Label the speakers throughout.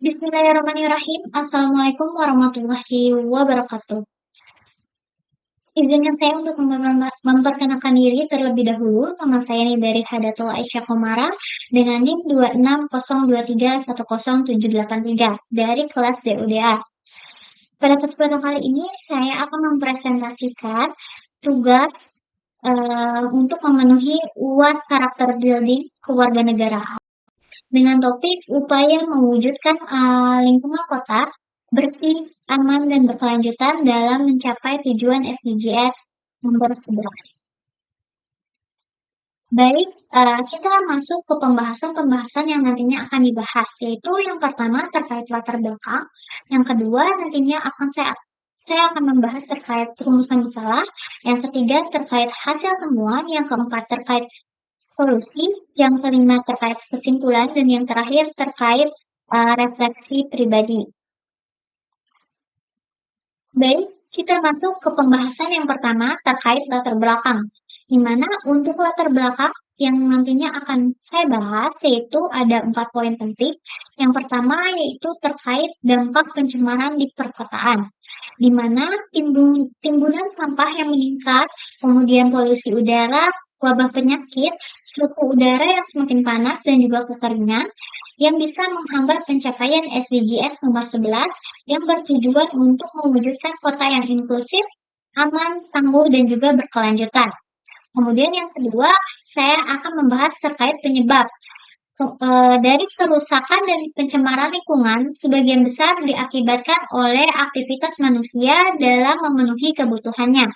Speaker 1: Bismillahirrahmanirrahim. Assalamualaikum warahmatullahi wabarakatuh. Izinkan saya untuk memperkenalkan diri terlebih dahulu. Nama saya ini dari Hadatul Aisyah Komara dengan NIM 2602310783 dari kelas DUDA. Pada kesempatan kali ini saya akan mempresentasikan tugas untuk memenuhi UAS karakter building kewarganegaraan dengan topik upaya mewujudkan lingkungan kota bersih, aman, dan berkelanjutan dalam mencapai tujuan SDGs nomor 11. Baik, kita masuk ke pembahasan-pembahasan yang nantinya akan dibahas, yaitu yang pertama terkait latar belakang, yang kedua nantinya saya akan membahas terkait rumusan masalah, yang ketiga terkait hasil temuan, yang keempat terkait solusi, yang kelima terkait kesimpulan, dan yang terakhir terkait refleksi pribadi. Baik, kita masuk ke pembahasan yang pertama terkait latar belakang, di mana untuk latar belakang yang nantinya akan saya bahas yaitu ada 4 poin penting. Yang pertama yaitu terkait dampak pencemaran di perkotaan, di mana timbunan sampah yang meningkat, kemudian polusi udara, wabah penyakit, suhu udara yang semakin panas dan juga kekeringan yang bisa menghambat pencapaian SDGs nomor 11 yang bertujuan untuk mewujudkan kota yang inklusif, aman, tangguh, dan juga berkelanjutan. Kemudian yang kedua, saya akan membahas terkait penyebab dari kerusakan dan pencemaran lingkungan sebagian besar diakibatkan oleh aktivitas manusia dalam memenuhi kebutuhannya.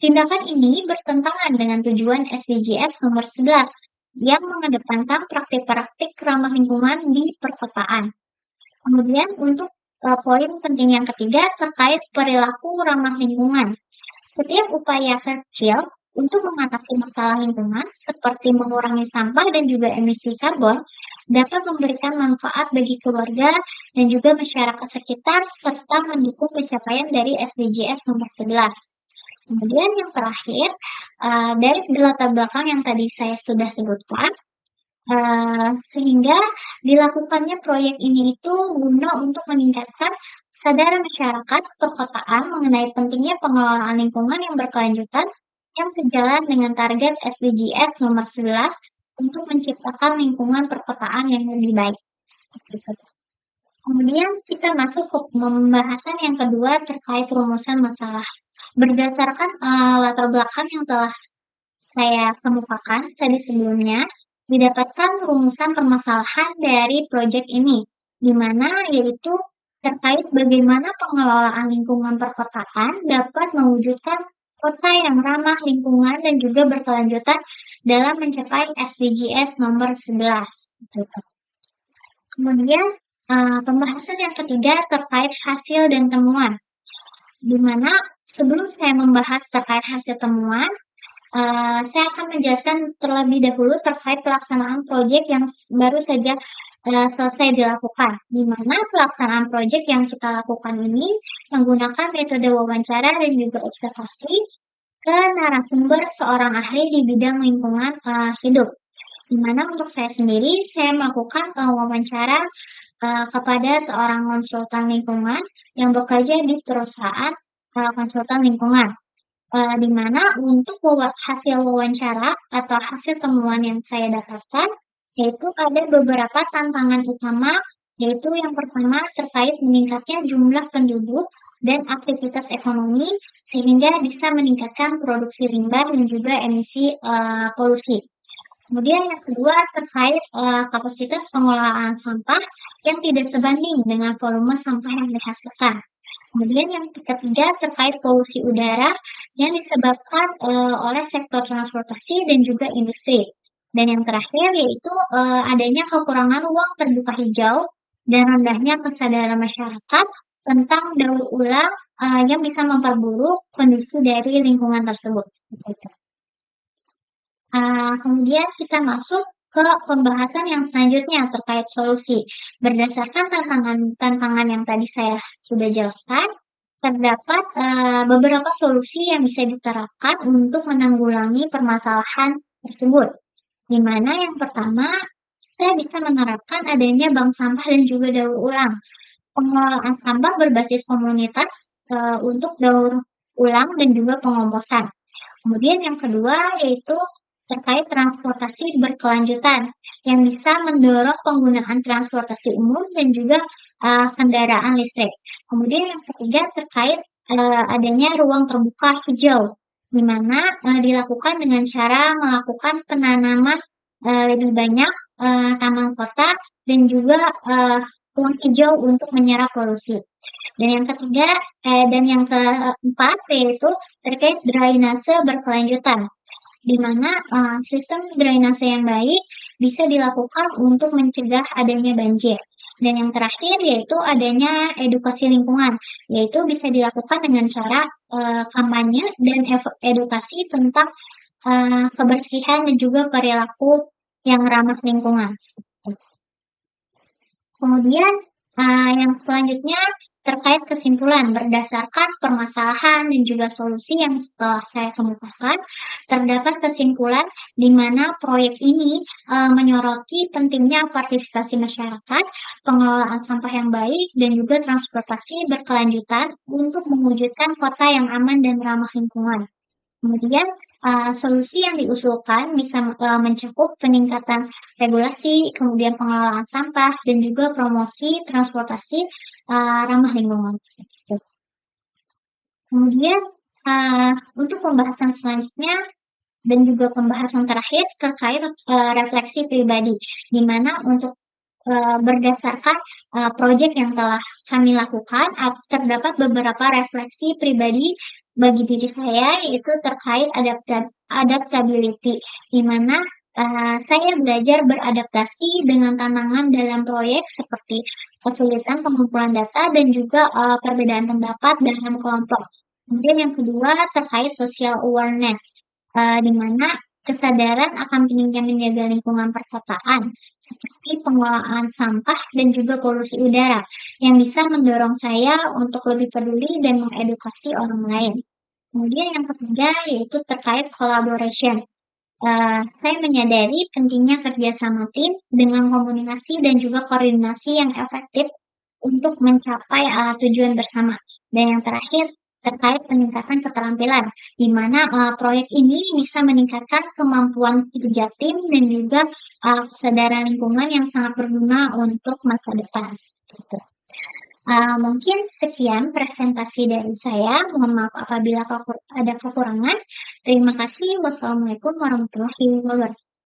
Speaker 1: Tindakan ini bertentangan dengan tujuan SDGs nomor 11 yang mengedepankan praktik-praktik ramah lingkungan di perkotaan. Kemudian untuk poin penting yang ketiga terkait perilaku ramah lingkungan. Setiap upaya kecil untuk mengatasi masalah lingkungan seperti mengurangi sampah dan juga emisi karbon dapat memberikan manfaat bagi keluarga dan juga masyarakat sekitar serta mendukung pencapaian dari SDGs nomor 11. Kemudian yang terakhir, dari latar belakang yang tadi saya sudah sebutkan, sehingga dilakukannya proyek ini itu guna untuk meningkatkan kesadaran masyarakat perkotaan mengenai pentingnya pengelolaan lingkungan yang berkelanjutan yang sejalan dengan target SDGs nomor 11 untuk menciptakan lingkungan perkotaan yang lebih baik. Kemudian kita masuk ke pembahasan yang kedua terkait rumusan masalah. Berdasarkan latar belakang yang telah saya kemukakan tadi sebelumnya, didapatkan rumusan permasalahan dari proyek ini, di mana yaitu terkait bagaimana pengelolaan lingkungan perkotaan dapat mewujudkan kota yang ramah lingkungan dan juga berkelanjutan dalam mencapai SDGs nomor 11. Kemudian pembahasan yang ketiga terkait hasil dan temuan, di mana sebelum saya membahas terkait hasil temuan, saya akan menjelaskan terlebih dahulu terkait pelaksanaan proyek yang baru saja selesai dilakukan, di mana pelaksanaan proyek yang kita lakukan ini menggunakan metode wawancara dan juga observasi ke narasumber seorang ahli di bidang lingkungan hidup. Di mana untuk saya sendiri, saya melakukan wawancara kepada seorang konsultan lingkungan yang bekerja di perusahaan konsultan lingkungan. Di mana untuk hasil wawancara atau hasil temuan yang saya dapatkan, yaitu ada beberapa tantangan utama, yaitu yang pertama terkait meningkatnya jumlah penduduk dan aktivitas ekonomi, sehingga bisa meningkatkan produksi limbah dan juga emisi polusi. Kemudian yang kedua terkait kapasitas pengelolaan sampah yang tidak sebanding dengan volume sampah yang dihasilkan. Kemudian yang ketiga terkait polusi udara yang disebabkan oleh sektor transportasi dan juga industri. Dan yang terakhir yaitu adanya kekurangan ruang terbuka hijau dan rendahnya kesadaran masyarakat tentang daur ulang yang bisa memperburuk kondisi dari lingkungan tersebut. Kemudian kita masuk ke pembahasan yang selanjutnya terkait solusi. Berdasarkan tantangan yang tadi saya sudah jelaskan, terdapat beberapa solusi yang bisa diterapkan untuk menanggulangi permasalahan tersebut. Di mana yang pertama, kita kita bisa menerapkan adanya bank sampah dan juga daur ulang. Pengelolaan sampah berbasis komunitas untuk daur ulang dan juga pengomposan. Kemudian yang kedua yaitu terkait transportasi berkelanjutan yang bisa mendorong penggunaan transportasi umum dan juga kendaraan listrik. Kemudian yang ketiga terkait adanya ruang terbuka hijau, di mana dilakukan dengan cara melakukan penanaman lebih banyak taman kota dan juga ruang hijau untuk menyerap polusi. Dan yang ketiga dan yang keempat yaitu terkait drainase berkelanjutan, di mana sistem drainase yang baik bisa dilakukan untuk mencegah adanya banjir. Dan yang terakhir yaitu adanya edukasi lingkungan, yaitu bisa dilakukan dengan cara kampanye dan edukasi tentang kebersihan dan juga perilaku yang ramah lingkungan. Kemudian yang selanjutnya terkait kesimpulan berdasarkan permasalahan dan juga solusi yang setelah saya kemukakan, terdapat kesimpulan di mana proyek ini menyoroti pentingnya partisipasi masyarakat, pengelolaan sampah yang baik, dan juga transportasi berkelanjutan untuk mewujudkan kota yang aman dan ramah lingkungan. Kemudian solusi yang diusulkan bisa mencakup peningkatan regulasi, kemudian pengelolaan sampah, dan juga promosi transportasi ramah lingkungan. Kemudian untuk pembahasan selanjutnya dan juga pembahasan terakhir terkait refleksi pribadi, di mana untuk berdasarkan proyek yang telah kami lakukan, terdapat beberapa refleksi pribadi bagi diri saya, yaitu terkait adaptability, di mana saya belajar beradaptasi dengan tantangan dalam proyek seperti kesulitan pengumpulan data dan juga perbedaan pendapat dalam kelompok. Kemudian yang kedua terkait social awareness, di mana kesadaran akan pentingnya menjaga lingkungan perkotaan, seperti pengelolaan sampah dan juga polusi udara, yang bisa mendorong saya untuk lebih peduli dan mengedukasi orang lain. Kemudian yang ketiga yaitu terkait collaboration. Saya menyadari pentingnya kerjasama tim dengan komunikasi dan juga koordinasi yang efektif untuk mencapai tujuan bersama. Dan yang terakhir terkait peningkatan keterampilan, di mana proyek ini bisa meningkatkan kemampuan kerja tim dan juga kesadaran lingkungan yang sangat berguna untuk masa depan. Gitu. Mungkin sekian presentasi dari saya. Mohon maaf apabila ada kekurangan. Terima kasih. Wassalamualaikum warahmatullahi wabarakatuh.